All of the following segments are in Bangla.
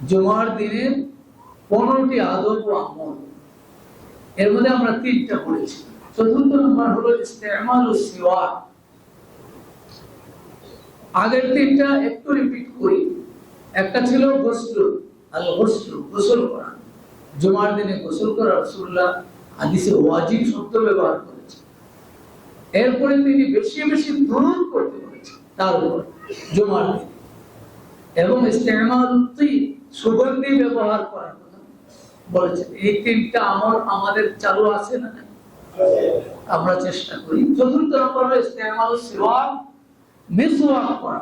জুমার দিনের 15টি আদব ও আমল, এর মধ্যে আমরা 3টা পড়েছি। চতুর্থ নম্বর হলো ইস্তেমালুস সিওয়াক। আগের 3টা একটু রিপিট করি। একটা ছিল গোসল করা। জুমার দিনে গোসল করা রাসূলুল্লাহ হাদিসে ওয়াজিব শব্দ ব্যবহার করেছেন। এরপরে তিনি বেশি বেশি দুরূদ করতে বলেছেন তার উপর জুমার দিনে, এবং ইস্তেমালুত তিব, সুগন্ধি ব্যবহার করার কথা বলেছেন। এই 3টা আমল আমাদের চালু আছে না? আমরা চেষ্টা করি। চতুর্থ নম্বর হলো ইস্তেমালুস সিওয়াক, মিসওয়াক করা।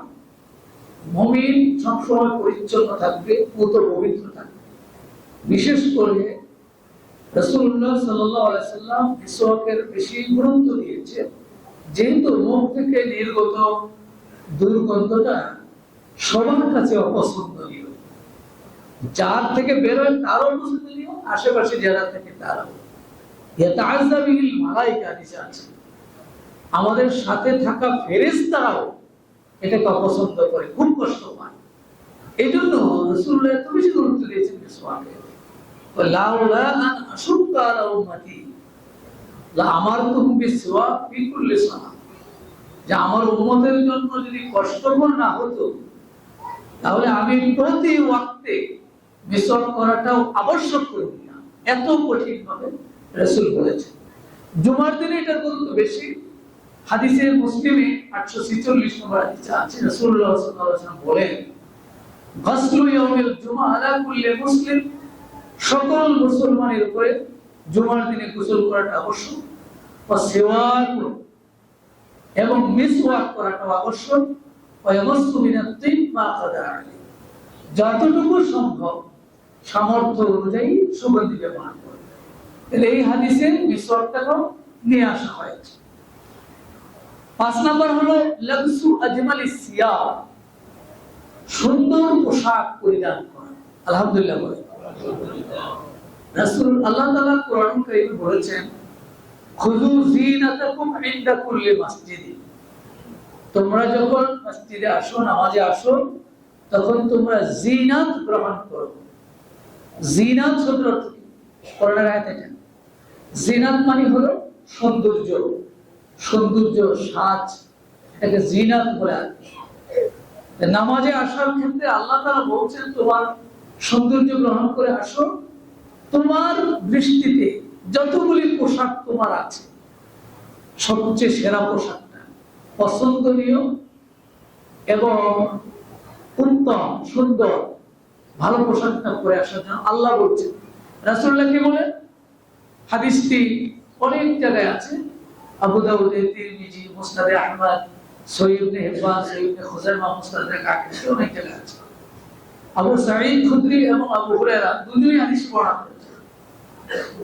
মুমিন সবসময় পরিচ্ছন্ন থাকবে, পবিত্র থাকবে। বিশেষ করে রাসূলুল্লাহ সাল্লাল্লাহু আলাইহি সাল্লাম মিসওয়াকের বেশি গুরুত্ব দিয়েছে, যেহেতু মুখ থেকে নির্গত দুর্গন্ধটা সবার কাছে অপছন্দনীয়। যার থেকে বেরোয় তারও অপছন্দনীয়, আশেপাশে যারা থাকে তারাও। ইয়াতাআযযা বিহিল মালায়েকা হাদিসে আছে, আমাদের সাথে থাকা ফেরেশতারাও এটাকে অপছন্দ করে, খুব কষ্ট পায়। এই জন্য রাসূলুল্লাহ এত বেশি গুরুত্ব দিয়েছেন মিসওয়াকে। লাউলা আন আশুক্কা আলা উম্মতি লা আমারতুহুম বিসওয়াক ফি কুল্লি সালাত, যে আমার উম্মতের জন্য যদি কষ্টকর না হতো তাহলে আমি প্রতি ওয়াক্তে মিসওয়াক করাটাও আবশ্যক করে দিতাম। এত কঠিন ভাবে রাসূল বলেছেন। জুমার দিনে এটার গুরুত্ব বেশি। হাদিসে মুসলিমে 846 নম্বর হাদিসে আছে, রাসূলুল্লাহ সাল্লাল্লাহু আলাইহি ওয়াসাল্লাম বলেন, গাসলু ইয়াউমিল জুমআ আলা কুল্লি মুসলিম, সকল মুসলমানের উপরে জুমার দিনে গোসল করাটা আবশ্যক। ওয়া সিওয়াক, এবং মিসওয়াক করাটা আবশ্যক। ওয়া ইয়ামাসসু মিনাত তিব মা কাদারা আলাইহি, যতটুকু সম্ভব সামর্থ্য অনুযায়ী সুগন্ধি ব্যবহার করে। এই হাদিসে মিসওয়াকটাও নিয়ে আসা হয়েছে। 5 নম্বর হলো লাবসু আজমালিস সিয়াব, সুন্দর পোশাক পরিধান করা। আলহামদুলিল্লাহ বলে রাসূল আল্লাহ তাআলা কোরআন কারীমে বলেছেন, খুযু যিনাতাকুম ইনদা কুল্লি মাসজিদ, তোমরা যখন মসজিদে আসো, নামাজে আসো, তখন তোমরা জিনাত গ্রহণ করো। জিনাত শব্দ কোরআনের আয়াতে আছে। জিনাত মানে হলো সৌন্দর্য, সাজ, এটাকে জিনাত বলে। নামাজে আসার ক্ষেত্রে আল্লাহ তাআলা বলছেন, তোমার সৌন্দর্য গ্রহণ করে আসো। তোমার দৃষ্টিতে যতগুলি পোশাক তোমার আছে, সবচেয়ে সেরা পোশাকটা, পছন্দনীয় এবং উত্তম সুন্দর ভালো পোশাকটা পরে আসার জন্য আল্লাহ বলছেন। রাসূলুল্লাহ কি বলেন? হাদিসটি অনেক জায়গায় আছে, আবু দাউদে, তিরমিজি, মুসনাদে আহমদ, সহিহ ইবনে হিব্বান, সহিহ ইবনে খুজাইমা, মুসনাদে কাকিতে অনেক জায়গায় আছে। আবু সাঈদ খুদরি এবং আবু হুরায়রা দুজনেই হাদিস বর্ণনা করেছেন।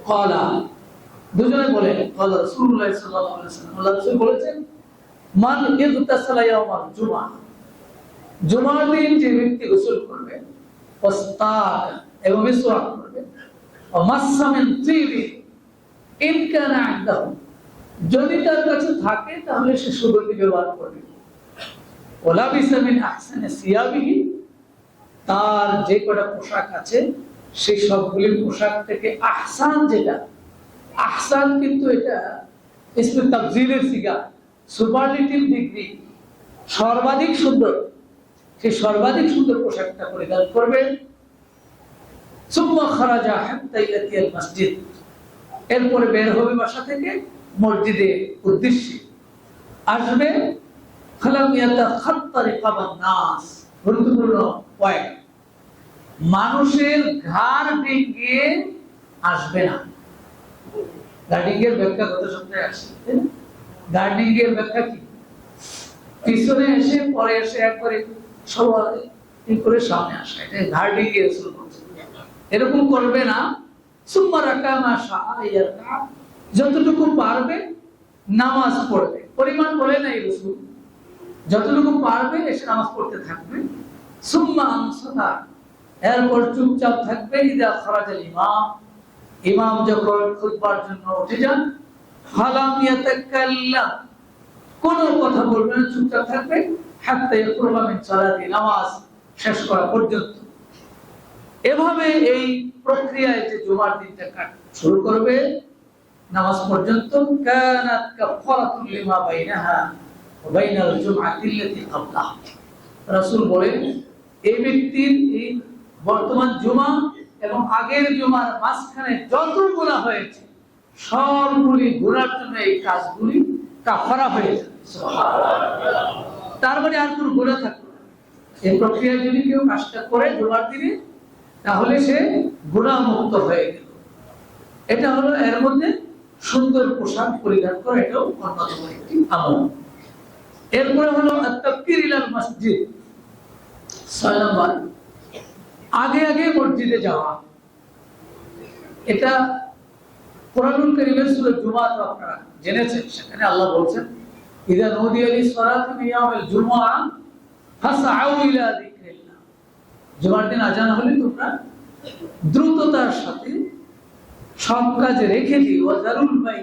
ক্বালা, দুজনে বলেন, ক্বালা রাসূলুল্লাহ সাল্লাল্লাহু আলাইহি ওয়াসাল্লাম, আল্লাহ রাসূল বলেছেন, মান ইগতাসালা ইয়াউমাল জুমআ, জুমার দিন যে ব্যক্তি গোসল করবে, ওয়াস্তাক, এবং মিসওয়াক করবে, ওয়া মাসসা মিন তিবি ইন কানা ইনদাহু, যদি তার কাছে থাকে তাহলে সে সুগন্ধি ব্যবহার করবে, ওয়ালা বিসা মিন আহসানি সিয়াবিহি, তার যে কটা পোশাক আছে সেই সবগুলি পোশাক থেকে আহসান, যেটা আহসান কিন্তু এটা ইসমে তাফজিলের সিগা, সুপারলেটিভ ডিগ্রি, সর্বাধিক সুন্দর, সেই সর্বাধিক সুন্দর পোশাকটা পরিধান করবে। সুম্মা খারাজা হাত্তা ইয়াতিয়াল মসজিদ, এরপরে বের হবে বাসা থেকে, মসজিদের উদ্দেশ্যে আসবে। ফালাম ইয়াতাখাত্তা রিকাবান নাস, গুরুত্বপূর্ণ পয়েন্ট, মানুষের ঘাড় ডিঙ্গিয়ে আসবে না। গার্ডিংয়ের ব্যাখ্যা গত সপ্তাহে আসছে। গার্ডিংয়ের ব্যাখ্যা কি? পিছনে এসে পরে এসে একবারে সবাই করে সামনে আসে, এটা গার্ডিংয়ের শুরু করছে। এরকম করবে না। সুম্মা রাকা মা শাআ, যতটুকু পারবে নামাজ পড়বে, পরিমাণ বলে নাই রাসূল, যতটুকু পারবে এসে নামাজ পড়তে থাকবে। সুম্মা আনসাতা, এরপর চুপচাপ থাকবে। ইদা খারাজাল ইমাম, ইমাম যখন খুতবার জন্য উঠে যান, ফালাম ইয়াতাকাল্লাম, কোনো কথা বলবে না, চুপচাপ থাকবে। হাত্তা ইয়াকুরবা মিন সালাতি, নামাজ শেষ করা পর্যন্ত। এভাবে এই প্রক্রিয়ায় যে জুমার দিনটা শুরু করবে নামাজ পর্যন্ত, কানাত কাফারাতুল লিমা বাইনাহা ওয়া বাইনাল জুমআতি আল্লাতী ক্বাবলাহা। রাসূল বলেন এই ব্যক্তির এই বর্তমান জুমা এবং আগের জুমার মাঝখানে যত গুনাহ হয়েছে সবগুলি গুনার জন্য এই কাজগুলি কাফারা হয়ে যাবে। সুবহানাল্লাহ। তার মানে আর কোনো গুনাহ থাকবে না। এই প্রক্রিয়া যদি কেউ কাজটা করে জুমার দিনে, তাহলে সে গুনাহ মুক্ত হয়ে গেল। এটা হলো এর মধ্যে সুন্দর পোশাক পরিধান করা, এটাও অন্যতম একটি আমল। এরপরে হলো আত-তাবকির ইলাল মসজিদ। 6 নম্বর, আগে আগে মসজিদে যাওয়া। এটা কোরআনুল কারীমের সূরা জুমা তো আপনারা জেনেছেন, সেখানে আল্লাহ বলছেন ইযা নুদিয়া লিস-সালাতি মিন ইয়াউমিল জুমআ ফাসআউ ইলা যিকরিল্লাহ। জুমার দিন আজান হলে তোমরা দ্রুততার সাথে সব কাজ রেখে দিয়ে, ওয়াজারুল বাই,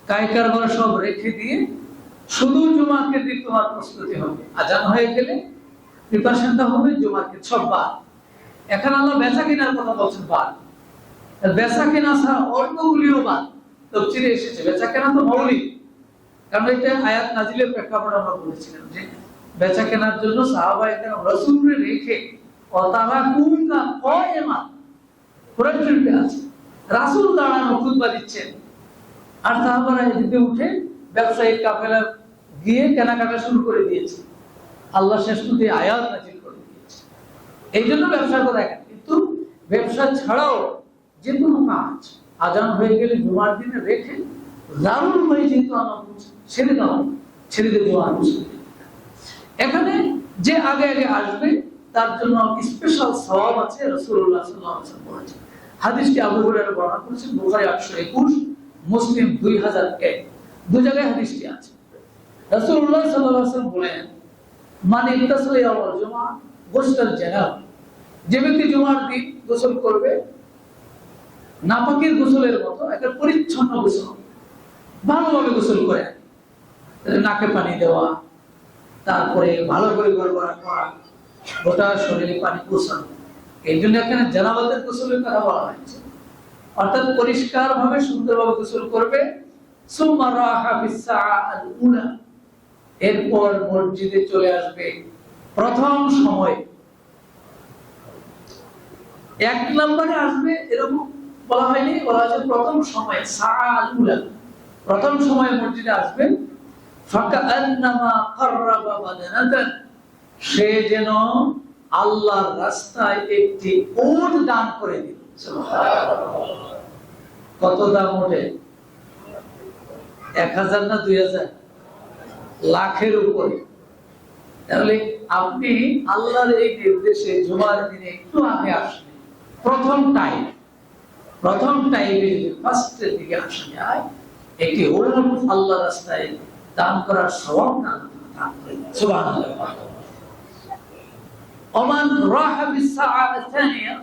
কায়কারবার সব রেখে দিয়ে শুধু জুমাকে দিয়ে তোমার প্রস্তুতি হবে। আজান হয়ে গেলে প্রিপারেশনটা হবে জুমাকে সব বাদ। এখন আল্লাহ বেচা কেনার কথা বলছেন বাদ, বেচা কেনা ছাড়া অন্যগুলিও বাদ। তাফসীরে এসেছে বেচা কেনা তো মৌলিক, কারণ এটা আয়াত নাজিলের প্রেক্ষাপটে আমরা বলেছিলাম যে বেচা কেনার জন্য সাহাবায়ে কেরাম রাসূলকে রেখে তারা কুমকা কয়মা কোরআন শরীফে আছে, রাসূল দাঁড়ানো খুতবা দিচ্ছেন আর সাহাবারা এদিকে উঠে ব্যবসায়িক কাফেলা গিয়ে কেনাকাটা শুরু করে দিয়েছে। আল্লাহ শেষ পর্যন্ত আয়াত নাজিল করে দিয়েছে। এই জন্য ব্যবসা করা একা, কিন্তু ব্যবসা ছাড়াও যে কোনো কাজ আজান হয়ে গেলে জুমার দিনে রেখে জারুল হয়ে যেহেতু আল্লাহ ছেড়ে দেওয়া, ছেড়ে দিয়ে দেওয়া। এখানে যে আগে আগে আসবে তার জন্য স্পেশাল সওয়াব আছে। রাসূলুল্লাহ সাল্লাল্লাহু আলাইহি ওয়াসাল্লাম বলেছেন, হাদিসটি আবু হুরায়রা বর্ণনা করেছেন, বুখারী 821, মুসলিম 2001, দুই জায়গায় হাদিসটি আছে। রাসূলুল্লাহ সাল্লাল্লাহু আলাইহি ওয়াসাল্লাম বলেন, মান ইত্তাসালা ইয়াউমাল জুমআ গুসলাল জানাব, যে ব্যক্তি জুমার দিন গোসল করবে নাপাকের গোসলের মতো, একটা পরিচ্ছন্ন গোসল, ভালোভাবে গোসল করে, নাকে পানি দেওয়া, তারপরে ভালো করে গড়গড়া করা, গোটা শরীরে পানি পৌঁছানো। এই জন্য এখানে জানাবাতের গোসলের কথা বলা হয়েছে, অর্থাৎ পরিষ্কার ভাবে সুন্দরভাবে গোসল করবে। সুম্মা রাহা ফিস-সাআ আল-উলা, এরপর মসজিদে চলে আসবে প্রথম সময়। 1 নম্বরে আসবে এরকম বলা হয়নি, বলা হয়েছে প্রথম সময়, সাআ আল-উলা, প্রথম সময় মসজিদে আসবেন। ফাকান্নামা কাররাবা বাদানাতান, সে যেন আল্লাহর রাস্তায় একটি উট দান করে দিল। সুবহানাল্লাহ। কত দাম ওঠে? 1000 না 2000? লাখের উপরে। তাহলে আপনি আল্লাহর এই নির্দেশে জুমার দিনে একটু আগে আসবেন, প্রথম টাইমে ফার্স্টের দিকে আসা যায়, একটি উট আল্লাহর রাস্তায় দান করার সওয়াব দান করে। সুবহানাল্লাহ। ওমান রাহা বিস-সাআ আস-সানিয়া,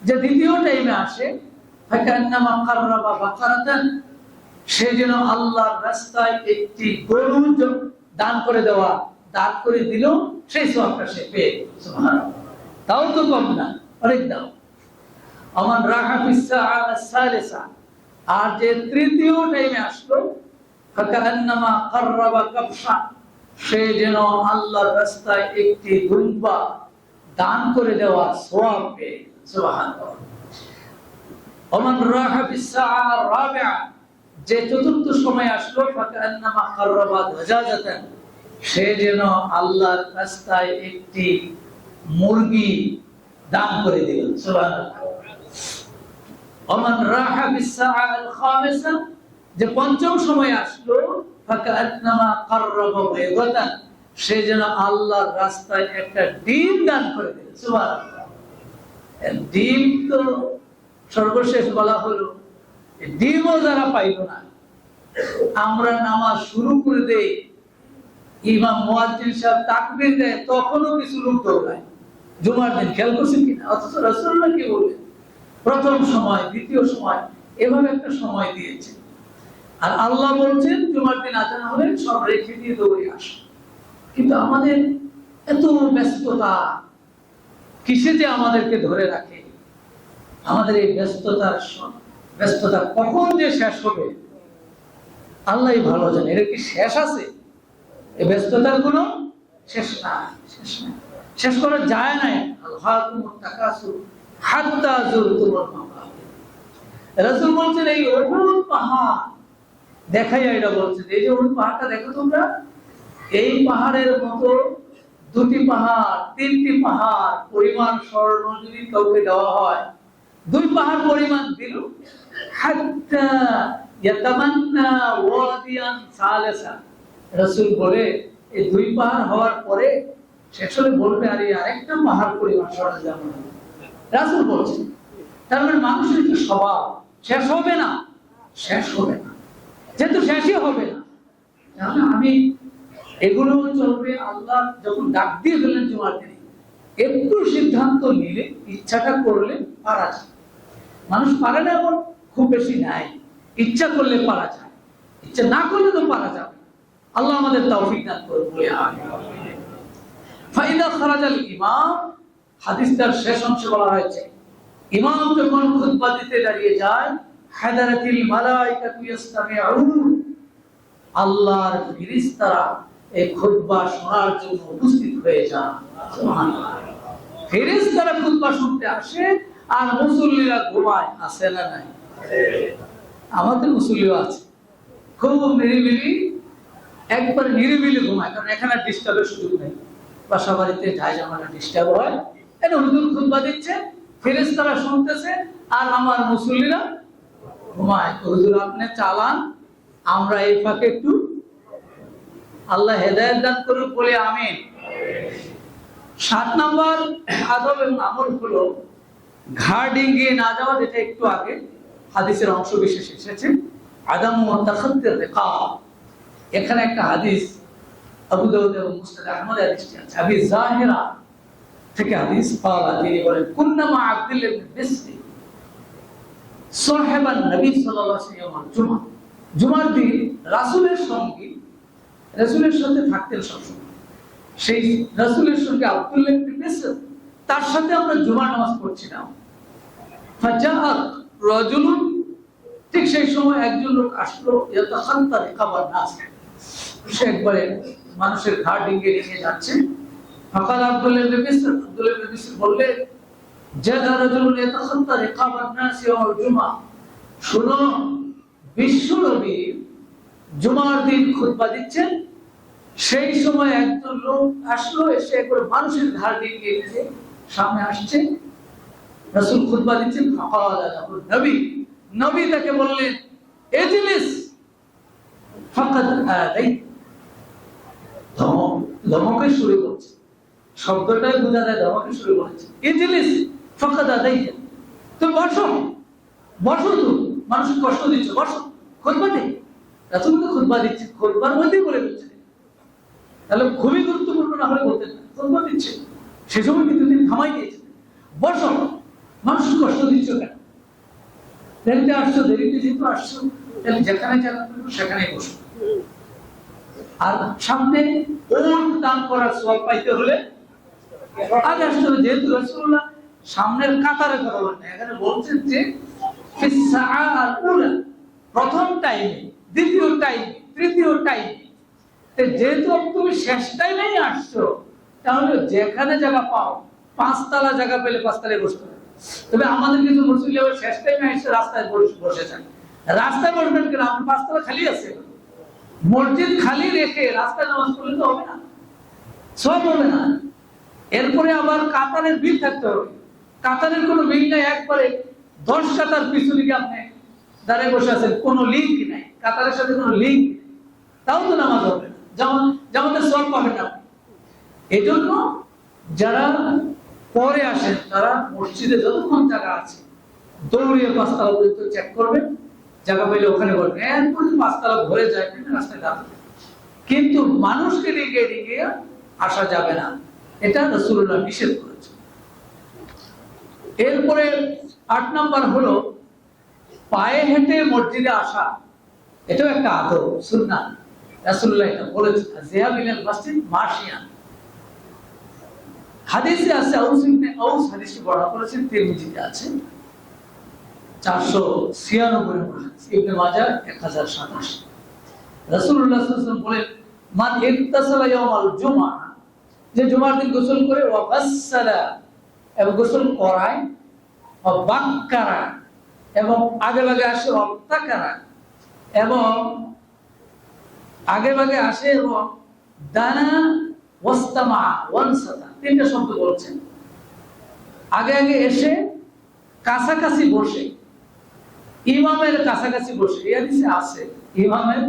যে দ্বিতীয় টাইমে আসে, ফাকান্নামা কাররাবা বাকারাতান, সে যেন আল্লাহর রাস্তায় একটি গরু দান করে দেওয়া, দান করে দিল, সেই সওয়াবটা সে পেয়ে। সুবহানাল্লাহ। তাও তো কম না, অনেক দাও। ওমান রাহা বিস-সাআ আস-সালিসা, আর যে তৃতীয় টাইমে আসলো, ফাকান্নামা কাররাবা কাবশা, সে যেন আল্লাহর রাস্তায় একটি দুম্বা দান করে দেওয়া সওয়াব পেয়ে। সুবহানাল্লাহ। ওমান রাহা বিস-সাআ আর-রাবিআ, যে চতুর্থ সময় আসলো, ফাকান্নামা কাররাবা দাজাজাতান, সে যেন আল্লাহর রাস্তায় একটি মুরগি দান করে দিল। সুবহানাল্লাহ। ওমান রাহা বিস-সাআ আল-খামিসা, যে পঞ্চম সময় আসলো, ফাকান্নামা কাররাবা বাইদাতান, সে যেন আল্লাহর রাস্তায় একটা ডিম দান করে দিল। সুবহানাল্লাহ। ডিম তো সর্বশেষ বলা হলো, ডিমও যারা পাইল না, আমরা নামাজ শুরু করে দেই, ইমাম মুয়াজ্জিন সাহেব তাকবীর দেয়, তখনও কিছু লোক দৌড়ায় জুমার দিন। খেয়াল করছেন কিনা? অথচ রাসূলুল্লাহ কি বলেন, প্রথম সময়, দ্বিতীয় সময়, এভাবে একটা সময় দিয়েছে। আর আল্লাহ বলছেন জুমার দিন আজান হলে সব রেখে দিয়ে দৌড়ে আসে। কিন্তু আমাদের এত ব্যস্ততা, কিসে যে আমাদেরকে ধরে রাখে। আমাদের এই ব্যস্ততা কখন যে শেষ হবে আল্লাহই ভালো জানে। এর কি শেষ আছে? এই ব্যস্ততার কোনো শেষ নাই, শেষ করা যায় না। রাসূল বলছেন এই উহুদ পাহাড় দেখাই, এটা বলছেন এই যে উহুদ পাহাড়টা দেখো তোমরা, এই পাহাড়ের মতো দুটি পাহাড়, তিনটি পাহাড় পরিমাণ স্বর্ণ যদি কাউকে দেওয়া হয়, দুই পাহাড় পরিমাণ দিল, হাত্তা ইয়াতামান্না ওয়াদিয়ান সালাসা। রাসূল বলে এই দুই পাহাড় হওয়ার পরে শেষ হলে বলবে আরে আরেকটা পাহাড় পরিমাণ স্বর্ণ যাবে না। রাসূল বলছেন তার মানে মানুষের কি স্বভাব, শেষ হবে না, শেষ হবে না, যেহেতু শেষই হবে না তাহলে আমি এগুলো চলবে। আল্লাহ যখন ডাক দিয়ে ফেললেন জুমার দিনে, একটু সিদ্ধান্ত নিলে, ইচ্ছাটা করলে পারা যায়। মানুষ পারে না এমন খুব বেশি নাই, ইচ্ছা করলে পারা যায়, ইচ্ছা না করলে তো পারা যাবে। আল্লাহ আমাদের তৌফিক দান করুন বলে আমিন। ফাইদা খারাজাল ইমাম, হাদিসটার শেষ অংশে বলা হয়েছে ইমাম যখন খুতবা দিতে দাঁড়িয়ে যায়, হাদারাতিল মালাইকাতু ইস্তামিউন, আল্লাহর ফেরেশতারা এই খুতবা শোনার জন্য উপস্থিত হয়ে যান। সুবহানাল্লাহ। ফেরেশতারা খুতবা শুনতে আসে আর মুসল্লিরা ঘুমায়, আছে না নাই? আমাদের মুসল্লিও আছে খুব নিরিবিলি, একবার নিরিবিলি ঘুমায়, কারণ এখানে ডিস্টার্বের সুযোগ নেই। বাসা বাড়িতে যাই জামানা ডিস্টার্ব হয়, এটা হুজুর খুতবা দিচ্ছে, ফেরেশতারা শুনতেছে আর আমার মুসল্লিরা ঘুমায়। হুজুর আপনি চালান, আমরা এই ফাঁকে একটু আল্লাহ হেদায়েত দান করুক বলে আমিন। 7 নম্বর আদব এবং আমল হলো ঘাড় ডিঙ্গিয়ে না যাওয়া, যেটা একটু আগে হাদিসের অংশ বিশেষ এসেছে। আদাম ওয়া তাখাদ্দুর রিকাব, এখানে একটা হাদিস আবু দাউদ এবং মুসনাদ আহমদ হাদিসটি আছে। আবি জাহিরা থেকে হাদিস পাওয়া, তিনি বলেন কুন্না মা আব্দুল্লাহ ইবনে বিসরি সাহাবান নবী সাল্লাল্লাহু আলাইহি ওয়াসাল্লাম জুমা, জুমার দিন রাসূলের সঙ্গে, রাসূলের সাথে থাকতেন সবসময়। সেই রাসূলের সঙ্গে আব্দুল্লাহ ইবনে বিসর, তার সাথে আমরা জুমার নামাজ পড়ছিলাম। ফাজাআত রাজুলুন, ঠিক সেই সময় একজন লোক আসলো, ইয়াতাখান্তা রিকাবান নাস, সে একবারে মানুষের ঘাড় ডিঙ্গিয়ে ডিঙ্গিয়ে যাচ্ছে। ফাকাল আব্দুল্লাহ ইবনে বিসর, আব্দুল্লাহ ইবনে বিসর বললে জাদা রাজুলুন ইয়াতাখান্তা রিকাবান নাস ইয়াউমুল জুমআ, শুনো বিশ্ব নবী জুমার দিন খুতবা দিচ্ছেন, সেই সময় একজন লোক আসলো, এসে একবারে মানুষের ঘাড় ডিঙ্গিয়ে ডিঙ্গিয়ে সামনে আসছে। রাসূল খুতবা দিচ্ছেন, ফাকাল লাহু নবী, নবী তাকে বললেন ইজলিস ফাকাদ আদাই, ধমকে শুরু করছে, শব্দটাই বোঝা যায় ধমকে শুরু করেছে। ইজলিস ফাকাদ আদাই, তুমি বসো, বসো, তুমি মানুষকে কষ্ট দিচ্ছ, বসো, খুতবা দে। রাসূল তো খুতবা দিচ্ছে, খুতবার মধ্যেই বলে দিচ্ছে, তাহলে খুবই গুরুত্বপূর্ণ না হলে বলতেন না, খুতবা দিচ্ছে সে সময় কিন্তু তিনি থামাই দিয়েছেন, বসো, মানুষকে কষ্ট দিচ্ছ কেন? দেরিতে আসছো, দেরিতে যেহেতু আসছো তাহলে যেখানে জায়গা করবো সেখানেই বসো। আর সামনে উট দান করার সওয়াব পাইতে হলে আগে আসতে হবে। যেহেতু রাসূলুল্লাহ সামনের কাতারের কথা বলেন, এখানে বলছেন যে ফিস সাআআল উলা, প্রথম টাইমে, দ্বিতীয় টাইমে, তৃতীয় টাইমে। যেহেতু তুমি শেষ টাইমেই আসছো, তাহলে যেখানে জায়গা পাও, 5 তলা জায়গা পেলে 5 তলায় বসতে হবে। তবে আমাদের কিন্তু মুসলিম লেভেল শেষ টাইমে এসে রাস্তায় বসে যান। রাস্তায় বসবেন কেন? আপনি 5 তলা খালি আছে, মসজিদ খালি রেখে রাস্তায় নামাজ পড়লে তো হবে না, সব হবে না। এরপরে আবার কাতারের বিল থাকতে হবে, কাতারের কোনো বিল নাই, একবারে 10 কাতার পিছনে গিয়ে আপনি দাঁড়িয়ে বসে আছেন, কোনো লিঙ্ক নাই, কাতারের সাথে কোনো লিঙ্ক, তাও তো নামাজ হবে না, জামাতের সওয়াব পাবেন না। এই জন্য যারা পরে আসেন তারা মসজিদে যতক্ষণ জায়গা আছে দৌড়িয়ে 5 তলা পর্যন্ত চেক করবেন, জায়গা পেলে ওখানে বলবেন, এরপর 5 তলা ভরে যায় রাস্তায় দাঁড়াবে, কিন্তু মানুষকে ডিঙ্গিয়ে ডিঙ্গিয়ে আসা যাবে না, এটা রাসূলুল্লাহ নিষেধ করেছে। এরপরে 8 নম্বর হলো পায়ে হেঁটে মসজিদে আসা, এটাও একটা আদব, সুন্নাহ। রাসূলুল্লাহ এটা বলেছেন, জিহাব ইলাল মসজিদ মাশিয়ান, হাদিসে আছে আউস ইবনে আউস হাদিসটি বর্ণনা করেছেন, তিরমিজিতে আছে 496 নম্বর হাদিস, ইবনে মাজাহ 1027। রাসূলুল্লাহ সাল্লাল্লাহু আলাইহি ওয়াসাল্লাম বলেন, মান ইগতাসালা ইয়াউমাল জুমআহ, যে জুমার দিন গোসল করে, ওয়া গাসসালা এবং গোসল করায়, ওয়া বাক্কারা এবং আগে ভাগে আসে, ওয়া তাকারা এবং আগে ভাগে আসে, এবং দানা ওয়াস্তামা ওয়ানসাতা, তিনটা শব্দ বলছেন। আগে আগে এসে কাছাকাছি বসে, ইমামের কাছাকাছি বসে, এই হাদিসে আছে ইমামের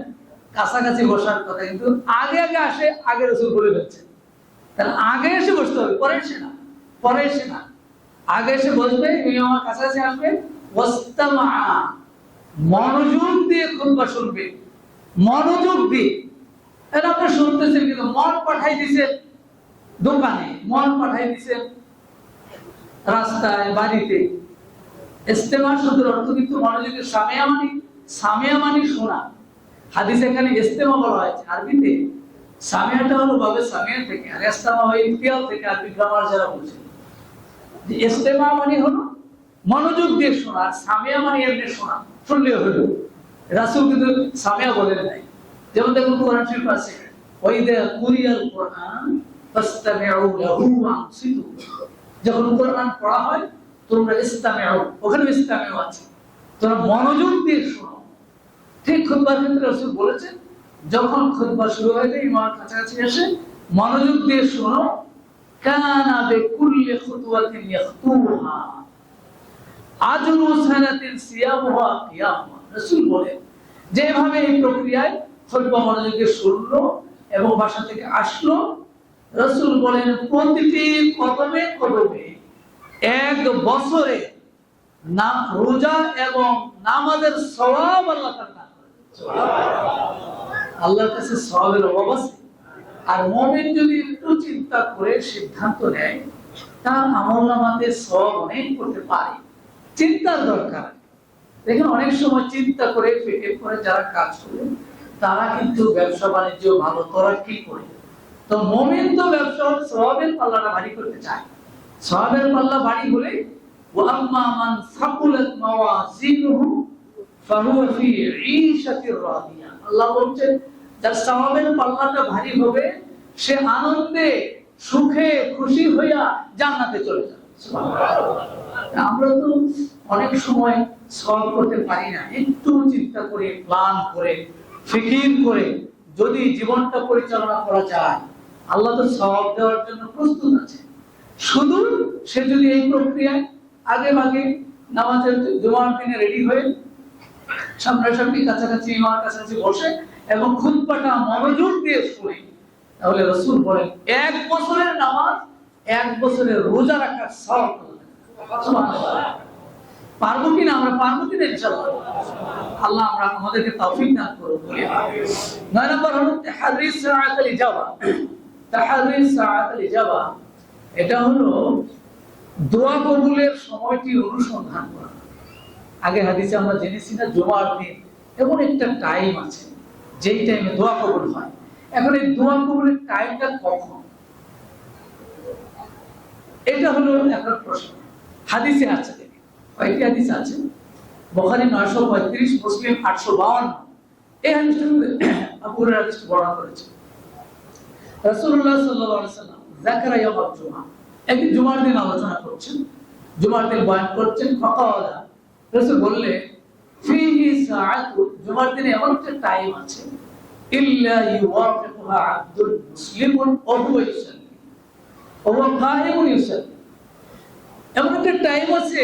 কাছাকাছি বসার কথা, কিন্তু আগে আগে আসে, আগে রাসূল বলে দিচ্ছেন। তাহলে আগে এসে বসতে হবে, পরে এসে না, পরে এসে না, আগে এসে বসবে, ইমামের কাছাকাছি আসবে, ওয়াস্তামা, মনোযোগ দিয়ে খুতবা শুনবে, মনোযোগ দিয়ে। এটা আপনি শুনতেছেন কিন্তু মন পাঠাই দিছে দোকানে, মন পাঠাই দিছে রাস্তায়, বাড়িতে। ইস্তেমা শব্দের অর্থ কিন্তু মনোযোগের সামিয়া মানে শোনা। হাদিসে এখানে ইস্তেমা বলা হয়েছে, আরবিতে সামিয়াটা হলো বাবে সামিয়া থেকে, আর ইস্তেমা হয় ইফতিয়াল থেকে, আরবি গ্রামার যারা বলছে। যে ইস্তেমা মানে হলো মনোযোগ দিয়ে শোনা, আর সামিয়া মানে এমনি শোনা, শুনলে হলো। রাসূল কিন্তু সামিয়া বলেন নাই। যেমন দেখুন কোরআন শরীফ আছে, ওয়াইদা কুরিয়াল কুরআন ফাসতামিউ লাহু ওয়ানসিতু, যখন কোরআন পড়া হয় তোমরা ইসতামিউ, ওখানে ইসতামিউ আছে, তোমরা মনোযোগ দিয়ে শোনো। ঠিক খুতবার ক্ষেত্রে রাসূল বলেছেন, যখন খুতবা শুরু হয়ে যায় ইমামের কাছাকাছি এসে মনোযোগ দিয়ে শোনো, কানা বিকুল্লি খুতওয়াতিন ইয়াখতুহা আজরু সানাতিন সিয়ামুহা কিয়ামা। রাসূল বলেন, যেভাবে এই প্রক্রিয়ায় খুতবা মনোযোগ দিয়ে শুনলো এবং বাসা থেকে আসলো, রাসূল বলেন প্রতিটি কদমে কদমে 1 বছরে রোজা এবং নামাজের সওয়াব আল্লাহ তাআলা দান করেন। সুবহানাল্লাহ, আল্লাহর কাছে সওয়াবের অভাব আছে। আর মুমিন যদি একটু চিন্তা করে সিদ্ধান্ত নেয়, তার আমলনামাতে সওয়াব অনেক করতে পারে। চিন্তার দরকার। দেখেন অনেক সময় চিন্তা করে ফিকির করে যারা কাজ করে, তারা কিন্তু ব্যবসা বাণিজ্য ভালো তরাক্কি করে। তো মুমিন তো ব্যবসা সওয়াবের পাল্লাটা ভারী করতে চায়। সওয়াবের পাল্লা ভারী হলে, ওয়া আম্মা মান সাকুলাত মাওয়াজিনুহু ফাহুয়া ফি ঈশাতির রাদিয়া, আল্লাহ বলছেন যার সওয়াবের পাল্লাটা ভারী হবে, সে আনন্দে সুখে খুশি হইয়া জান্নাতে চলে যাবে। সুবহানাল্লাহ। আমরা তো অনেক সময় সওয়াব করতে পারি না। একটু চিন্তা করে, প্ল্যান করে, ফিকির করে যদি জীবনটা পরিচালনা করা যায়, আল্লাহ তো সওয়াব দেওয়ার জন্য প্রস্তুত আছে। শুধু সে যদি এই প্রক্রিয়ায় আগে ভাগে নামাজের জুমার দিনে রেডি হয়ে সামনাসামনি কাছাকাছি ইমামের কাছাকাছি বসে এবং খুতবাটা মনোযোগ দিয়ে শুনে, তাহলে রাসূল বলেন 1 বছরের নামাজ 1 বছরের রোজা রাখার সওয়াব পাবেন। সুবহানাল্লাহ। পারবো কিনা? আমরা পারবো কিনা ইনশাআল্লাহ। আল্লাহ আমরা আমাদেরকে তৌফিক দান করুন। 9 নম্বর হলো তাহরিস সাআতুল ইজাবা। তাহরিস সাআতুল ইজাবা, এটা হলো দোয়া কবুলের সময়টি অনুসন্ধান করা। আগে হাদিসে আমরা জেনেছি না, জুমার দিন এমন একটা টাইম আছে যেই টাইমে দোয়া কবুল হয়। এখন এই দোয়া কবুলের টাইমটা কখন, এটা হলো একটা প্রশ্ন। হাদিসে আছে, কয়েকটি হাদিস আছে। বুখারী 935, মুসলিম 852। এই হাদিসটা আবু হুরায়রা হাদিসটি বর্ণনা করেছে। রাসূলুল্লাহ সাল্লাল্লাহু আলাইহি ওয়াসাল্লাম যাকারা ইয়াউমুল জুমআহ, একদিন জুমার দিন আলোচনা করছেন, জুমার দিন বয়ান করছেন। ফাকালা, রাসূল বললেন, ফিহি সাআতু, জুমার দিনে এমন একটা টাইম আছে, ইল্লা ইউওয়াফিকুহা আবদুল মুসলিমুন ওয়া হুয়া ইউসাল্লি ওয়া হুয়া কায়িমুন ইউসাল্লি। এমন একটা টাইম আছে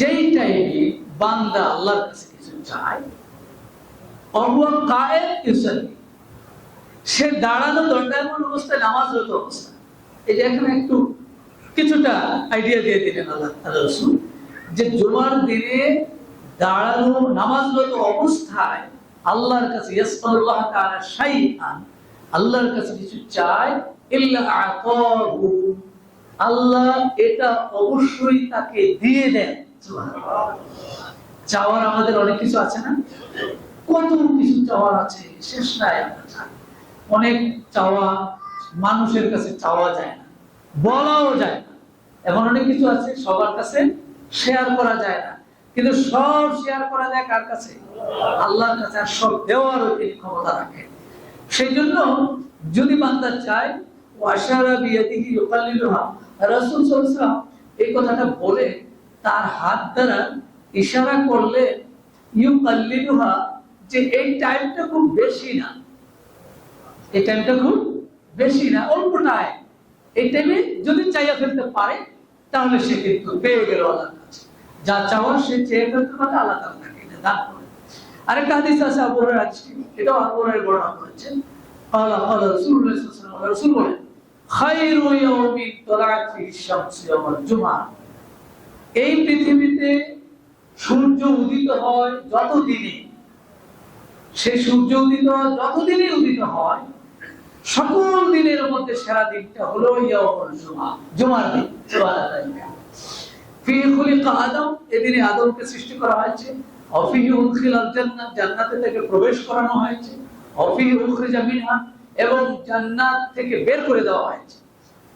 যেই টাইমে বান্দা আল্লাহর কাছে কিছু চায়, ওয়া হুয়া কায়িম ইউসাল্লি, সে দাঁড়ানো দণ্ডায়মান অবস্থায় নামাজরত অবস্থা। এই যে এখানে একটু কিছুটা আইডিয়া দিয়ে দিলেন আল্লাহ রাসূল, যে জুমার দিনে দাঁড়ানো নামাজরত অবস্থায় আল্লাহর কাছে ইয়াসআলুল্লাহ তাআলা শাইআন, আল্লাহর কাছে কিছু চায়, ইল্লা আতাহু, আল্লাহ এটা অবশ্যই তাকে দিয়ে দেন। সুবহানাল্লাহ। চাওয়ার আমাদের অনেক কিছু আছে না? কত কিছু চাওয়ার আছে, শেষ নাই। আমরা চাই অনেক চাওয়া, মানুষের কাছে চাওয়া যায় না। বলাও যায় না। এমন অনেক কিছু আছে সবার কাছে শেয়ার করা যায় না, কিন্তু সব শেয়ার করা যায় কার কাছে? আল্লাহর কাছে। আর সব দেওয়ার তিনি ক্ষমতা রাখেন। সেই জন্য যদি বান্দা চায় ওয়াশারা বিয়াদিহি ইউকাল্লিলুহা, রাসূল সাল্লাল্লাহু আলাইহি ওয়াসাল্লাম এই কথাটা বলে তার হাত দ্বারা ইশারা করলে ইউকাল্লিলুহা, যে এই টাইমটা খুব বেশি না, এই টাইমটা খুব বেশি না, অল্প টাইম। এই টাইমে যদি চাইয়া ফেলতে পারে তাহলে সে কিন্তু পেয়ে গেল আল্লাহর কাছে। যা চাওয়ার সে চেয়ে ফেলতে পারে, আল্লাহ তাআলা তাকে এটা দান করে। আরেকটা হাদিস আছে আবু হুরায়রা হাদিস, এটাও আবু হুরায়রা বর্ণনা করেছেন। قال قال رسول الله صلى الله عليه وسلم, রাসূল বলেন খায়রু ইয়াউমি তালাআত ফিহি শামস ইয়াউমুল জুমআহ, এই পৃথিবীতে সূর্য উদিত হয় যতদিনে, সেই সূর্য উদিত যতদিনে উদিত হয়, সকল দিনের মধ্যে সেরা দিনটা হলো ইয়াউমুল জুমআহ, জুমার দিন। সুবহানাল্লাহ। ফি খুলিকা আদম, এদিনে আদমকে সৃষ্টি করা হয়েছে। অফিহি উদখিলাল জান্নাহ, জান্নাতে থেকে প্রবেশ করানো হয়েছে। অফিহি উখরিজা মিনহা, এবং জান্নাত থেকে বের করে দেওয়া হয়েছে।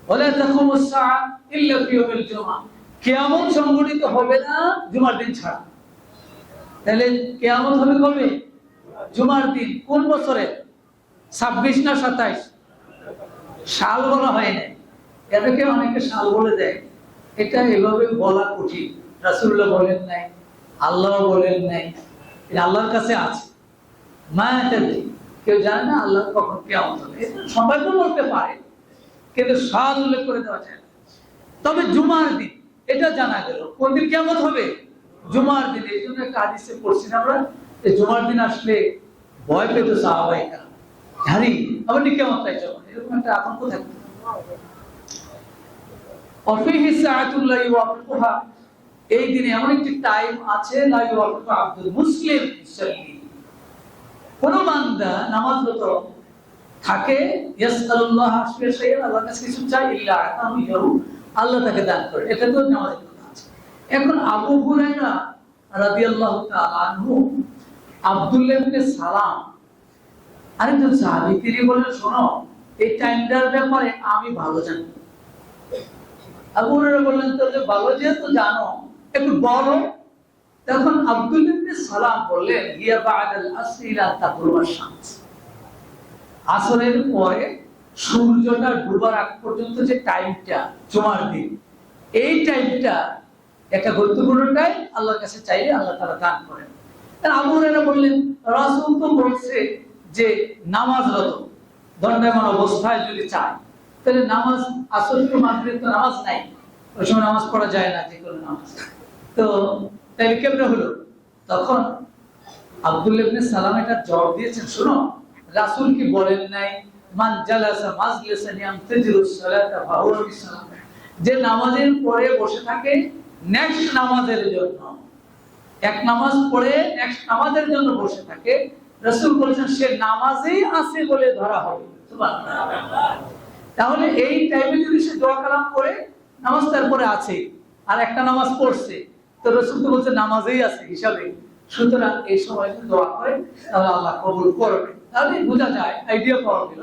ওয়ালা তাকুমুস সাআ ইল্লা ফি ইয়াউমিল জুমআহ, কিয়ামত সংঘটিত হবে না জুমার দিন ছাড়া। তাহলে কিয়ামত হবে কবে? জুমার দিন। কোন বছরে? 26 না 27? সাল বলা হয় না, এটাকে অনেকে সাল বলে দেয়। এটা এভাবে বলা কঠিন। রাসূলুল্লাহ বলেন নাই, আল্লাহ বলেন নাই, এটা আল্লাহর কাছে আছে। মা তাদরি, কেউ জানে না আল্লাহ কখন কিয়ামত হবে। এটা সবাই তো বলতে পারে, কিন্তু সাল উল্লেখ করে দেওয়া যায় না। তবে জুমার দিন এটা জানা গেল। কোন দিন কিয়ামত হবে? জুমার দিন। এই জন্য একটা হাদিসে পড়ছি না আমরা, যে জুমার দিন আসলে ভয় পেত সাহাবায়ে কেরাম, জানি আবার কিয়ামত চাইছে, এরকম একটা আতঙ্ক থাকতো। অফিহি সাআতুল লা ইউওয়াফিকুহা, এই দিনে এমন একটি টাইম আছে, লা ইউওয়াফিকু আব্দুল মুসলিম ইসাল্লি, কোন বান্দা নামাজরত থাকে, ইয়াসআলুল্লাহ শাইআন, আল্লাহর কাছে কিছু চাই, ইল্লা আতাহু ইয়াহু, আল্লাহ তাকে দান করে। এটা তো নামাজের কথা আছে। এখন আবু হুরায়রা রাদিয়াল্লাহু তাআলা আনহু আব্দুল্লাহ ইবনে সালাম আরেকজন সাহাবী, তিনি বলেন শোনো, এই টাইমটার ব্যাপারে আমি ভালো জানি। আবু হুরায়রা বললেন তাহলে ভালো যেহেতু জানো একটু বলো। তখন আব্দুল্লাহ ইবনে সালাম বললেন হিয়া বা'দাল আসরি লা তাগরুবাশ শামস, আসরের পরে সূর্যটা ডুবার আগ পর্যন্ত যে টাইমটা জুমার দিন, এই টাইমটা একটা গুরুত্বপূর্ণ টাইম, আল্লাহর কাছে চাইলে আল্লাহ তাআলা দান করেন। আবু হুরায়রা বললেন রাসূল তো বলছে যে নামাজরত দণ্ডায়মান অবস্থায় যদি চায়, তাহলে নামাজ আসর তো মাগরিব তো নামাজ নাই, ওই সময় নামাজ পড়া যায় না, যে কোনো নামাজ। তো তাহলে কেমনে হলো? তখন আব্দুল্লাহ ইবনে সালাম এটা জবাব দিয়েছেন, শোনো, রাসূল কি বলেন নাই মান জালাসা মাজলিসান ইয়ামতাজিরুস সালাতা ফাহুয়া বিসালাম, যে নামাজের পরে বসে থাকে নেক্সট নামাজের জন্য, এক নামাজ পড়ে নেক্সট নামাজের জন্য বসে থাকে, রাসূল বলেছেন সে নামাজেই আছে বলে ধরা হবে। সুবহানাল্লাহ। তাহলে এই টাইমে যদি সে দোয়া কালাম করে, নামাজ তারপরে আছে আর একটা নামাজ পড়ছে, তো রাসূল তো বলছে নামাজেই আছে হিসাবে, সুতরাং এই সময় যদি দোয়া করে তাহলে আল্লাহ কবুল করবে। তাহলে বোঝা যায়, আইডিয়া পাওয়া গেল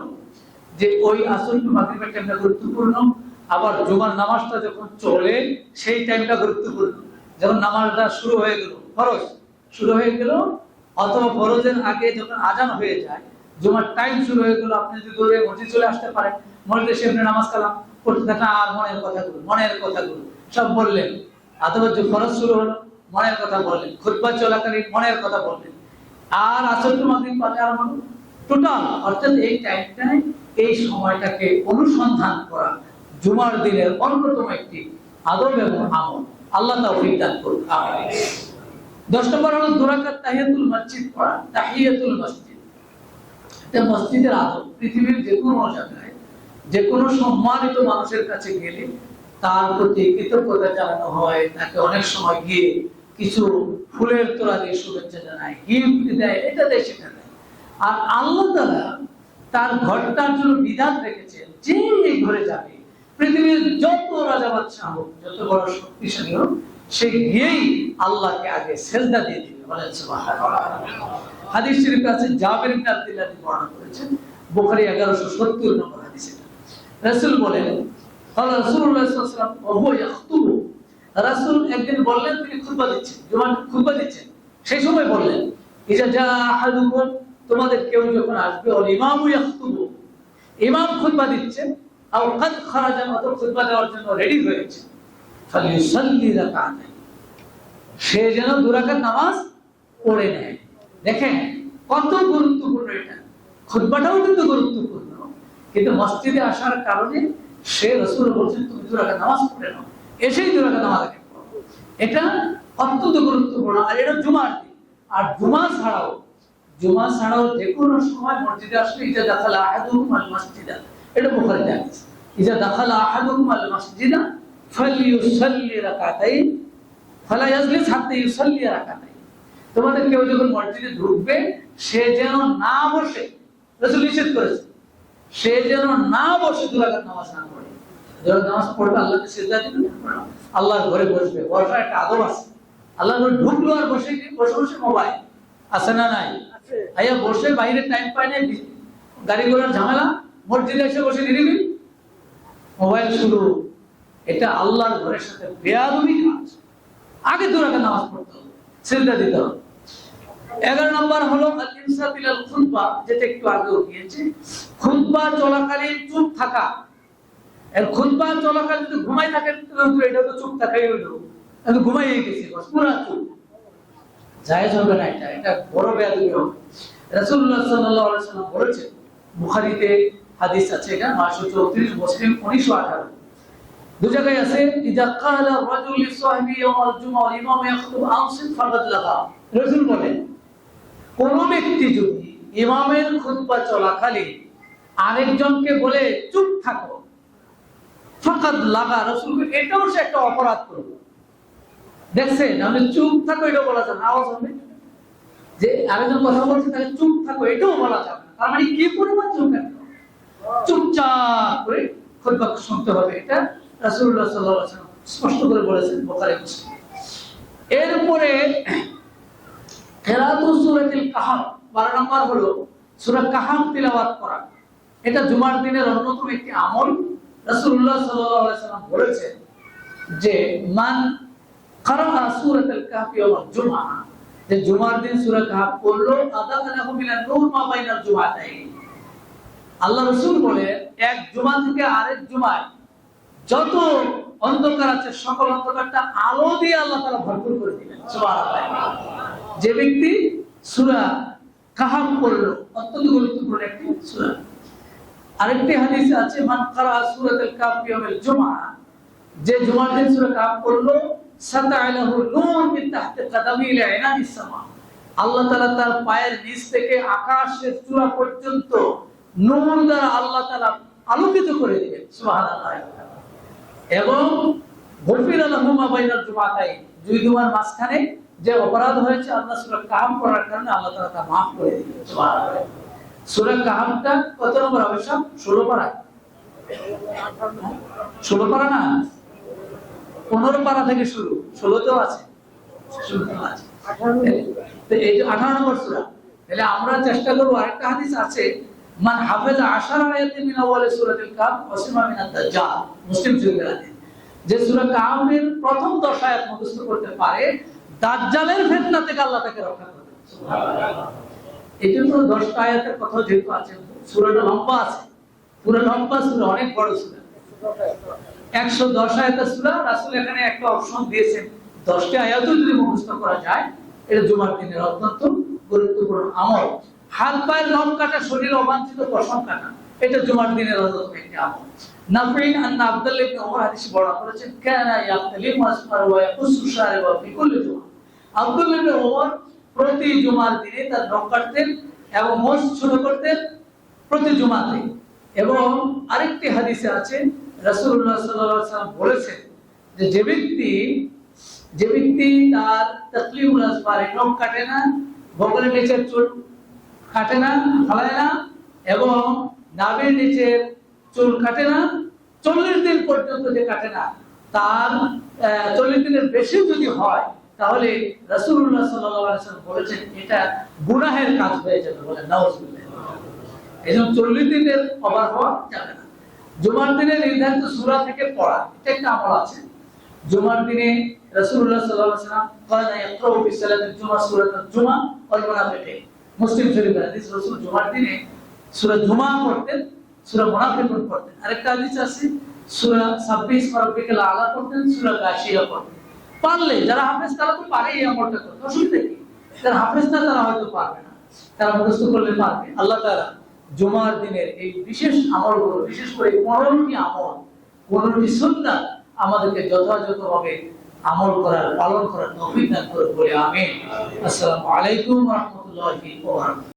যে ওই আসর টু মাগরিবের টাইমটা গুরুত্বপূর্ণ। আবার জুমার নামাজটা যখন চলে সেই টাইমটা গুরুত্বপূর্ণ। যখন নামাজটা শুরু হয়ে গেল, ফরজ শুরু হয়ে গেল, অথবা ফরজের আগে যখন আজান হয়ে যায়, জুমার টাইম শুরু হয়ে গেল, আপনি যদি দৌড়ে মসজিদ চলে আসতে পারেন, মসজিদে এসে আপনি নামাজ কালাম করতে থাকেন, আর মনের কথাগুলো সব বললেন। অথবা যে ফরজ শুরু হলো, মনের কথা বললেন, খুতবা চলাকালীন মনের কথা বললেন, আর আসর টু মাগরিব পড়ে আরম্ভ টোটাল। অর্থাৎ এই টাইমটাই, এই সময়টাকে অনুসন্ধান করা জুমার দিনের অন্যতম একটি আদব এবং আমল। আল্লাহ তাওফীক দান করুন, আমিন। 10 নম্বর হলো দুরাকাত তাহিয়াতুল মসজিদ পড়া। তাহিয়াতুল মসজিদ এটা মসজিদের আদব। পৃথিবীর যে কোনো জায়গায় যে কোনো সম্মানিত মানুষের কাছে গেলে তার প্রতি কৃতজ্ঞতা জানানো হয়, তাকে অনেক সময় গিয়ে কিছু ফুলের তোড়া দিয়ে শুভেচ্ছা জানায়, গিফট দেয়, এটা দেয় সেটা দেয়। আর আল্লাহ তাআলা তার ঘরটার জন্য বিধান রেখেছেন, যে এই ঘরে যাবে, পৃথিবীর যত রাজা বাদশাহ হোক, যত বড় শক্তিশালী হোক, সে গিয়েই আল্লাহকে আগে সেজদা দিয়ে দিবে। বলেন সুবহানাল্লাহ। হাদিস শরীফে আছে, জাবের ইবনে আব্দুল্লাহ বর্ণনা করেছেন, বুখারী 1170 নম্বর হাদিস। রাসূল বলেন আল্লাহ রাসূলুল্লাহ সাল্লাল্লাহু আলাইহি ওয়াসাল্লাম ওয়া হুয়া ইয়াখতুবু, রাসূল একদিন বললেন, তিনি খুতবা দিচ্ছেন, জুমার খুতবা দিচ্ছেন, সেই সময় বললেন ইজা জা আহাদুকুম, তোমাদের কেউ যখন আসবে, ওয়াল ইমামু ইয়াখতুবু, ইমাম খুতবা দিচ্ছেন, আও কাদ খারাজা, অথবা খুতবা দেওয়ার জন্য রেডি হয়েছে, ফালিউসাল্লি রাকাতাইন, সে যেন 2 রাকাত নামাজ পড়ে নেয়। দেখেন কত গুরুত্বপূর্ণ এটা, খুতবাটাও কিন্তু গুরুত্বপূর্ণ, কিন্তু মসজিদে আসার কারণে সে রাসূল বলছেন তুমি 2 রাকাত নামাজ পড়ে নাও, এসেই 2 রাকাত নামাজ পড়ো, এটা অত্যন্ত গুরুত্বপূর্ণ। আর এটা জুমার দিন। আর জুমা ছাড়াও যে কোনো সময় মসজিদে আসলে ইজা দাখালা আহাদুকুম আল মাসজিদা, এটা বুখারীতে আছে, ইজা দাখালা আহাদুকুম আল মাসজিদা ফালিউসাল্লি রাকাতাইন ফালা ইয়াজলিস হাত্তা ইউসাল্লি রাকাতাইন, তোমাদের কেউ যখন মসজিদে ঢুকবে সে যেন না বসে, রাসূল নিষেধ করেছে, সে যেন না বসে 2 রাকাত নামাজ না পড়ে। যখন নামাজ পড়বে আল্লাহকে সিজদা দিবে, আল্লাহর ঘরে বসবে, বসার একটা আদব আছে। আল্লাহর ঘরে ঢুকলো আর বসে বসে মোবাইল আছে না নাই? আইয়া বসে বাইরে টাইম পায় না, গাড়ি ঘোড়ার ঝামেলা, মসজিদে এসে বসে নিরিবি মোবাইল শুরু, এটা আল্লাহর ঘরের সাথে বেয়াদবি কাজ। আগে 2 রাকাত নামাজ পড়তে হবে, সিজদা দিতে হবে। 11 নম্বর হলো আল ইমসাক ইলাল খুতবা, যেটা একটু আগেও গিয়েছে, খুতবা চলাকালীন চুপ থাকা। এর খুতবা চলাকালীন যদি ঘুমাই থাকেন তাহলে এটা তো চুপ থাকাই হলো, আমি ঘুমাইয়ে গেছি বস, পুরো চুপ, জায়েজ হবে না, এটা বড় বেয়াদবি হবে। রাসূলুল্লাহ সাল্লাল্লাহু আলাইহি ওয়াসাল্লাম বলেছেন, বুখারীতে হাদিস আছে, এটা 934, মুসলিম 1918, 2 জায়গায় আছে, ইজা ক্বালা রাজুল লিসাহিবি ইয়াউমাল জুমআ ওয়াল ইমাম ইয়াখতুবু আনসিত ফাকাদ লাগা, রাসূল বলেন কোন ব্যক্তি যদি ইমামের খুতবা চলাকালীন আরেকজনকে বলে চুপ থাকো, ফাকাদ লাগা, রাসূল এটাও সে একটা অপরাধ করবে। দেখছেন, আমি চুপ থাকো এটা বলা যাবে না, আওয়াজ হবে যে আরেকজন কথা বলছে তাকে চুপ থাকো এটাও বলা যাবে না, তার মানে কি পরিমাণ চুপ, চুপচাপ করে খুতবা শুনতে হবে, এটা রাসূলুল্লাহ সাল্লাল্লাহু আলাইহি ওয়াসাল্লাম স্পষ্ট করে বলেছেন, বুখারী মুসলিম। এরপরে কিরাআতুস সূরাতুল কাহফ, 12 নম্বর হলো সূরা কাহফ তিলাওয়াত করা। এটা জুমার দিনের অন্যতম একটি আমল। রাসূলুল্লাহ সাল্লাল্লাহু আলাইহি ওয়াসাল্লাম বলেছেন যে মান ক্বারাআ সূরাতুল কাহফ ইয়াউমাল জুমআ, যে জুমার দিন সূরা কাহফ পড়লো, আদালাহু মিনান নূর মা বাইনাল জুমাতাইন, আল্লাহ রাসূল বলে এক জুমা থেকে আরেক জুমায় যত অন্ধকার আছে সকল অন্ধকারটা আলো দিয়ে আল্লাহ তাআলা ভরপুর করে দিবেন, সুবহানাল্লাহ। যে ব্যক্তি সূরা কাহফ পড়লো, অত্যন্ত গুরুত্বপূর্ণ একটি সূরা। আরেকটি হাদিসে আছে, মান ক্বারা সূরাতুল কাহফ ইয়াউমাল জুমআ, যে জুমার দিন সূরা কাহফ পড়লো, সাতাআলাহু নূর মিন তাহতি কাদামি ইলা ইনানিস সামা, আল্লাহ তাআলা তার পায়ের নিচ থেকে আকাশের চূড়া পর্যন্ত নূর দ্বারা আল্লাহ তাআলা আলোকিত করে দিবেন, সুবহানাল্লাহ। এবং গফিরা লাহু মা বাইনাল জুমাতাইন, 2 জুমার মাঝখানে যে অপরাধ হয়েছে আল্লাহ সূরা কাহফ পড়ার কারণে আল্লাহ তাআলা তা maaf করে দিবেন, সুবহানাল্লাহ। সূরা কাহফটা কত নম্বর হবে? সব 16 পারা, 16 পারা না, 15 পারা থেকে শুরু, 16 তেও আছে, 16 তেও আছে, তো এই যে 18 নম্বর সূরা। তাহলে আমরা চেষ্টা করব। আরেকটা হাদিস আছে, মান হাফিজা 10 আয়াতিন মিন আওয়ালি সূরাতুল কাহফ ওয়াসিমা মিনাদ দাজ্জাল, মুসলিম শরীফের হাদিস, যে সূরা কাহফের প্রথম 10 আয়াত মুখস্থ করতে পারে দাজ্জালের ফিতনা থেকে আল্লাহ তাকে রক্ষা করবে, সুবহানাল্লাহ। এইজন্য 10টা আয়াতের কথা যেহেতু আছে, সূরাটা লম্বা আছে, পুরো লম্বা সূরা, অনেক বড় সূরা, 110 আয়াতের সূরা। রাসূল এখানে একটা অপশন দিয়েছেন, 10টা আয়াতও যদি মুখস্থ করা যায়, এটা জুমার দিনের অত্যন্ত গুরুত্বপূর্ণ আমল। হাত পায়ের নখ কাটা, শরীরে অবাঞ্ছিত পশম কাটা, এটা জুমার দিনের অন্যতম একটি আমল। নাফিন আন্না আব্দুল্লাহ ইবনে ওমর হাদিস বর্ণনা করেছেন, কানা ইয়াকলিমু আসফার ওয়া ইয়াকুসু শারিবা ফি কুল্লি জুমআ, আব্দুল্লাহ ইবনে ওমর প্রতি জুমার দিনে তার নখ কাটতেন এবং মোষ ছোট করতেন প্রতি জুমাতে। এবং আরেকটি হাদিসে আছে, রাসূলুল্লাহ সাল্লাল্লাহু আলাইহি ওয়াসাল্লাম বলেছেন যে যে ব্যক্তি তার তাকলিমুল আসফারে নখ কাটে না, বগলের নিচের চুল কাটে না, ফালায় না, এবং নাভির নিচের চুল কাটে না, 40 দিন পর্যন্ত যে কাটে না, তার 40 দিনের বেশি যদি হয়, তাহলে রাসূলুল্লাহ সাল্লাল্লাহু আলাইহি ওয়াসাল্লাম বলেছেন এটা গুনাহের কাজ হয়ে যাবে, বলে নাউজুবিল্লাহ। এজন্য 40 দিনের ওভার হওয়া যাবে না। জুমার দিনে নির্ধারিত সূরা থেকে পড়া, এটা একটা আমল আছে। জুমার দিনে রাসূলুল্লাহ সাল্লাল্লাহু আলাইহি ওয়াসাল্লাম কানা ইয়াকরাউ ফি সালাতিল জুমআ সূরাতুল জুমআ ওয়াল মুনাফিকুন। মুসলিম শরীফের হাদিস, রাসূল জুমার দিনে সূরা জুমআ পড়তেন, সূরা মুনাফিকুন পড়তেন। আরেকটা হাদিস আছে সূরা 26 ওয়ারাব্বিকাল আলা পড়তেন, সূরা গাশিয়া পড়তেন। পারলে যারা হাফেজ তারা তো পারে এই আমলটা করতে, অসুবিধা কি? যারা হাফেজ না তারা হয়তো পারবে না, তারা মুখস্থ করলে পারবে। আল্লাহ তাআলা জুমার দিনের এই বিশেষ আমলগুলো, বিশেষ করে 15টি আমল, 15টি সুন্নাত আমাদেরকে যথাযথভাবে আমল করার, পালন করার তৌফিক দান করুন বলে আমিন। আসসালামু আলাইকুম ওয়া রাহমাতুল্লাহি ওয়া বারাকাতুহু।